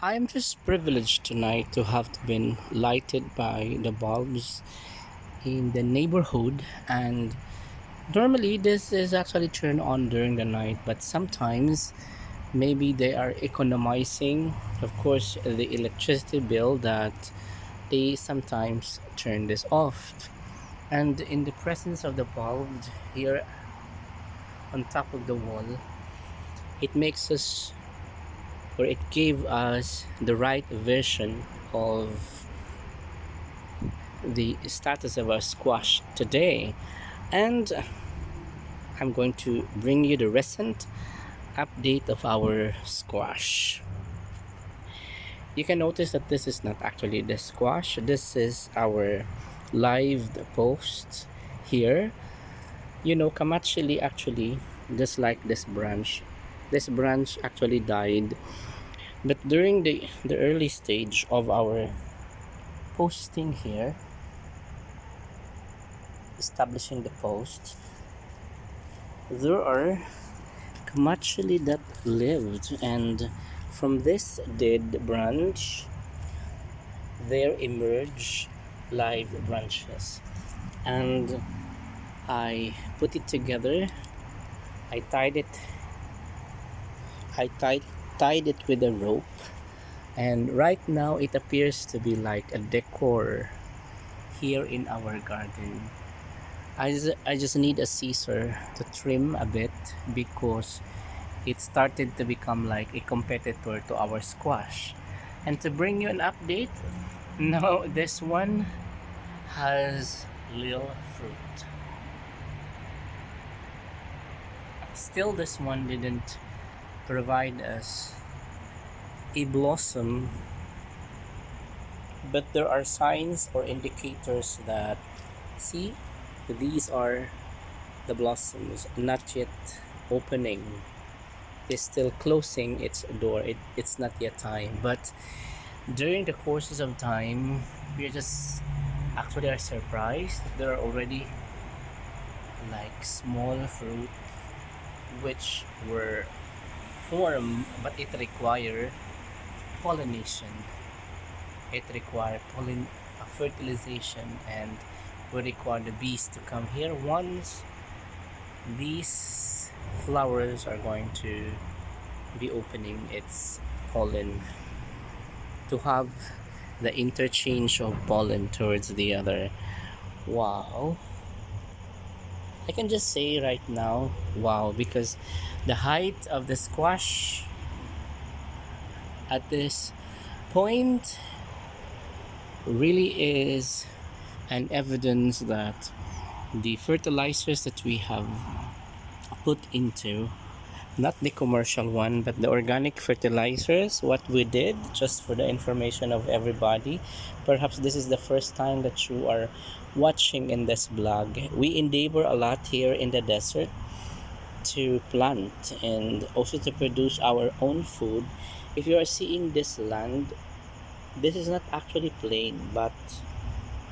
I'm just privileged tonight to have been lighted by the bulbs in the neighborhood, and normally this is actually turned on during the night, but sometimes maybe they are economizing, of course, the electricity bill, that they sometimes turn this off. And in the presence of the bulb here on top of the wall, it makes us, or it gave us the right vision of the status of our squash today. And I'm going to bring you the recent update of our squash. You can notice that this is not actually the squash, this is our live post here. Kamachili actually, just like this branch actually died. But during the early stage of our posting here, establishing the post, there are Kamachili that lived, and from this dead branch there emerge live branches, and I put it together. I tied it. I tied it with a rope, and right now it appears to be like a decor here in our garden. I just need a scissor to trim a bit because it started to become like a competitor to our squash. And to bring you an update, now this one has little fruit. Still, this one didn't provide us a blossom, but there are signs or indicators that, see, these are the blossoms, not yet opening. It's still closing its door. It's not yet time, but during the courses of time, we are just actually are surprised. There are already like small fruit which were formed, but it require pollination. It require fertilization, and we require the bees to come here. Once these flowers are going to be opening its pollen, to have the interchange of pollen towards the other. Wow. I can just say right now, wow, because the height of the squash at this point really is an evidence that the fertilizers that we have put into, not the commercial one but the organic fertilizers, what we did, just for the information of everybody, perhaps this is the first time that you are watching in this blog, we endeavor a lot here in the desert to plant and also to produce our own food. If you are seeing this land, this is not actually plain, but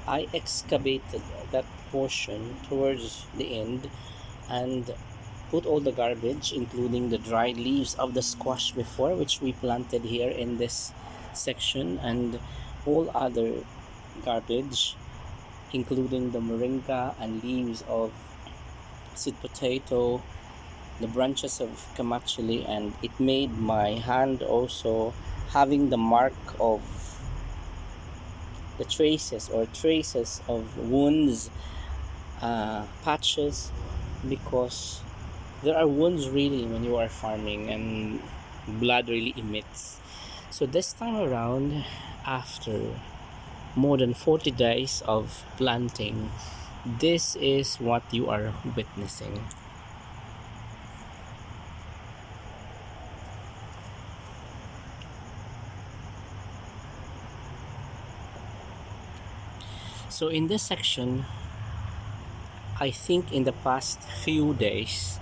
I excavated that portion towards the end and put all the garbage, including the dried leaves of the squash before, which we planted here in this section, and all other garbage, including the moringa and leaves of sweet potato, the branches of kamachili, and it made my hand also having the mark of the traces of wounds, patches, because there are wounds really when you are farming and blood really emits. So this time around, after more than 40 days of planting, this is what you are witnessing. So in this section, I think in the past few days,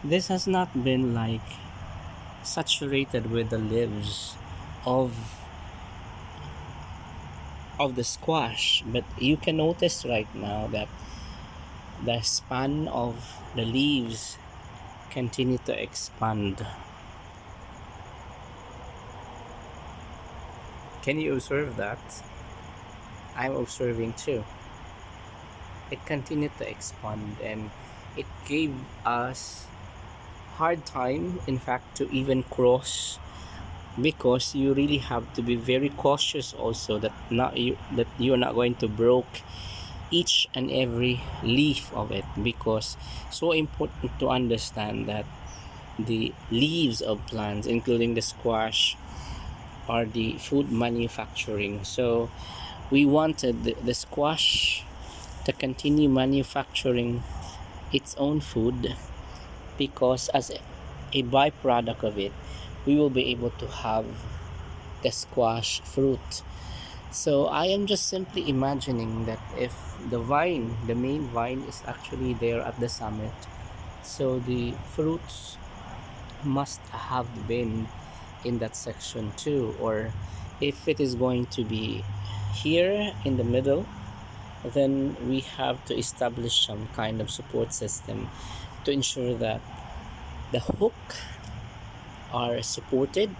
this has not been like saturated with the leaves of the squash, but you can notice right now that the span of the leaves continue to expand. Can you observe that? I'm observing too. It continued to expand, and it gave us hard time, in fact, to even cross, because you really have to be very cautious also that you're not going to broke each and every leaf of it, because so important to understand that the leaves of plants, including the squash, are the food manufacturing. So we wanted the squash to continue manufacturing its own food, because as a byproduct of it, we will be able to have the squash fruit. So I am just simply imagining that if the main vine is actually there at the summit, so the fruits must have been in that section too, or if it is going to be here in the middle, then we have to establish some kind of support system to ensure that the hook are supported,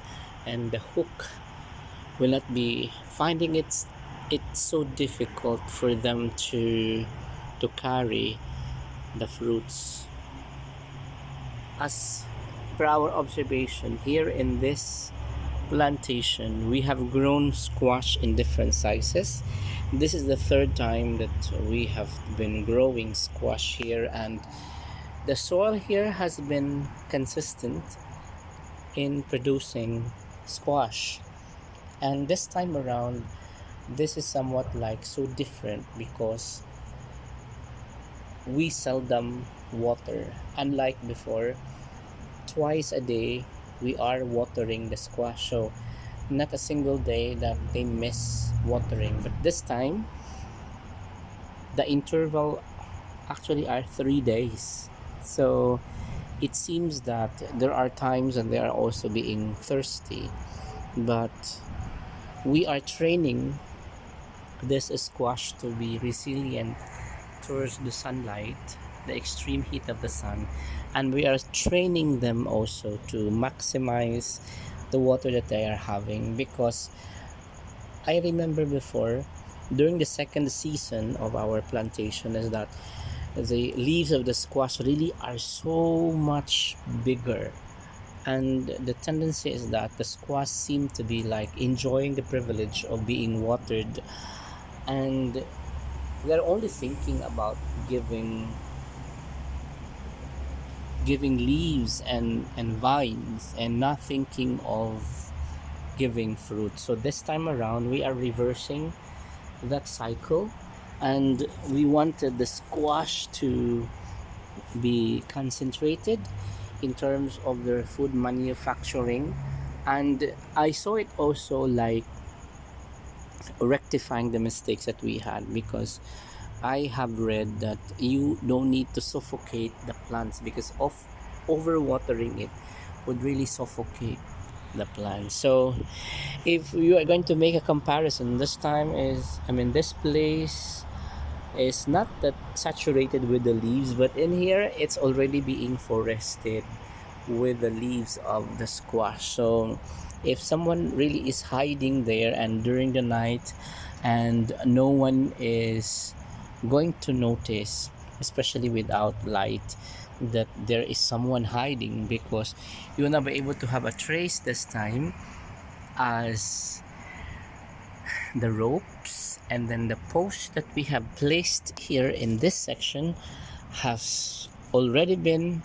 and the hook will not be finding it's so difficult for them to carry the fruits. As per our observation here in this plantation, we have grown squash in different sizes. This is the third time that we have been growing squash here, and the soil here has been consistent in producing squash. And this time around, this is somewhat like so different, because we seldom water. Unlike before, twice a day we are watering the squash. So not a single day that they miss watering. But this time, the interval actually are 3 days. So it seems that there are times and they are also being thirsty. But we are training this squash to be resilient towards the sunlight, the extreme heat of the sun, and we are training them also to maximize the water that they are having. Because I remember before, during the second season of our plantation, is that the leaves of the squash really are so much bigger, and the tendency is that the squash seem to be like enjoying the privilege of being watered, and they're only thinking about giving leaves and vines, and not thinking of giving fruit. So this time around we are reversing that cycle, and we wanted the squash to be concentrated in terms of their food manufacturing. And I saw it also like rectifying the mistakes that we had, because I have read that you don't need to suffocate the plants, because of overwatering it would really suffocate the plants. So if you are going to make a comparison, this time is, I mean, this place is not that saturated with the leaves, but in here it's already being forested with the leaves of the squash. So if someone really is hiding there and during the night, and no one is going to notice, especially without light, that there is someone hiding, because you will not be able to have a trace this time, as the ropes and then the posts that we have placed here in this section has already been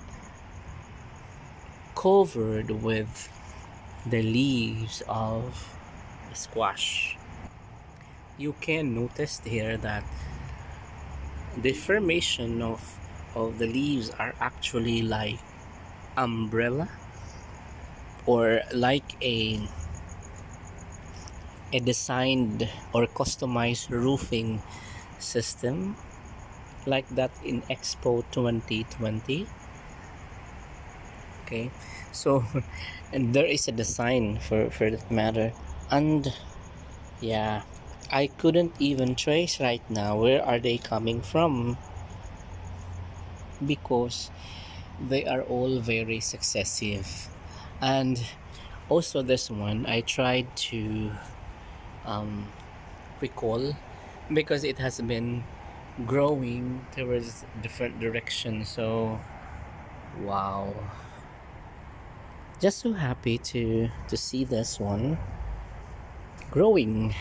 covered with the leaves of squash. You can notice here that the formation of the leaves are actually like umbrella, or like a designed or customized roofing system, like that in Expo 2020. Okay, so and there is a design for that matter. And yeah, I couldn't even trace right now where are they coming from, because they are all very successive. And also this one, I tried to um, recall, because it has been growing towards different directions. So wow, just so happy to see this one growing.